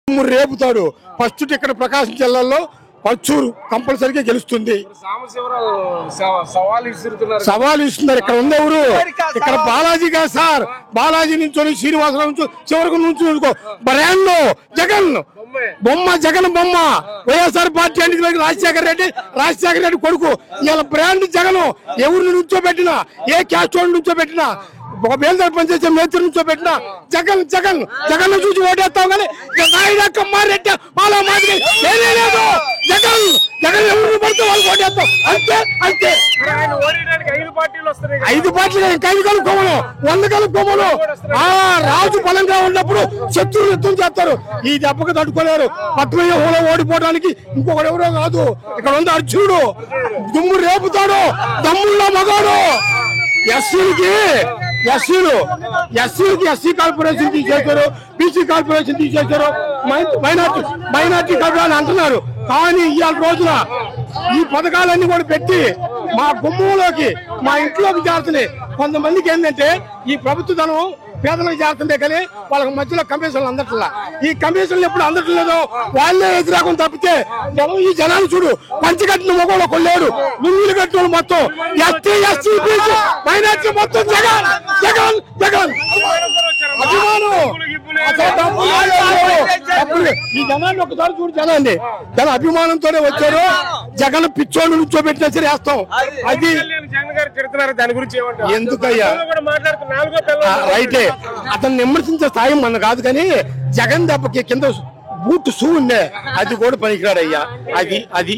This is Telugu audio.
రేపుతాడు. ఫస్ట్ ఇక్కడ ప్రకాశం జిల్లాలో పచ్చూరు కంపల్సరీగా గెలుస్తుంది. సవాల్ ఇస్తున్నారు. ఇక్కడ ఉందెవరు? ఇక్కడ బాలాజీ కాదు సార్. బాలాజీ నుంచి శ్రీనివాసరావు నుంచి చివరికి నుంచి బ్రాండ్ జగన్ బొమ్మ, జగన్ బొమ్మ. వైఎస్ఆర్ పార్టీ అంటే రాజశేఖర రెడ్డి కొడుకు. ఇలా బ్రాండ్ జగన్. ఎవరిని నుంచోబెట్టినా, ఏ క్యాస్ట్ నుంచోబెట్టినా, ఒక బేల్దారి పనిచేసే మేస్త్రి నుంచో పెట్టిన జగన్ జగన్ జగన్ చూసి ఓటేస్తాం. కానీ రెడ్డి మాలా మాదిరి లేదు. జగన్ జగన్ ఎవరిని పడితే వాళ్ళు ఓటేస్తాం. అంతే అంతే. 5 పార్టీలు ఇంకా 5 కలుపుకోమను, 100 కలుపుకోమను. రాజు బలంగా ఉన్నప్పుడు శత్రువులు యుద్ధం చేస్తారు. ఈ దెబ్బకు తట్టుకోలేరు. పద్మయ్య హోలో ఓడిపోవడానికి ఇంకొకటి ఎవరో కాదు. ఇక్కడ ఉంది అర్జునుడు. దుమ్ము రేపుతాడు. దమ్ముల్లో మగాడు. ఎస్సీలకి ఎస్సీ కార్పొరేషన్ తీసేశారు, బీసీ కార్పొరేషన్ తీసేశారు, మైనార్టీ కార్పొరేషన్ అంటున్నారు. కానీ ఇవాళ రోజున ఈ పథకాలన్నీ కూడా పెట్టి మా గుమ్మంలోకి, మా ఇంట్లోకి చేరుతున్నాయి. కొంతమందికి ఏంటంటే ఈ ప్రభుత్వ ధనం పేదలకు చేరుతుంటే కానీ వాళ్ళకి మధ్యలో కమిషన్లు అందట్లా. ఈ కమిషన్లు ఎప్పుడు అందట్లేదో వాళ్ళే ఎదురాకుండా తప్పితే ఈ జనాలు చూడు. పంచగట్టిన మొగోళ్ళు కొల్లేడు, లుంగిలు కట్టిన మొత్తం ఎస్సీ బీసీ మైనార్టీ మొత్తం జగన్ జగన్ జగన్ అభిమానం. ఈ జనాన్ని ఒకసారి చూడు. జనాన్ని జన అభిమానంతోనే వచ్చారు. జగన్ పిచ్చోళ్ళు నుంచోబెట్టినా సరే వేస్తాం. అది ఎందుకయ్యా రైటే. అతను విమర్శించే స్థాయి మన కాదు. కానీ జగన్ దెబ్బకి కింద బూట్ షూ ఉండే, అది కూడా పనికిరాడయ్యా. అది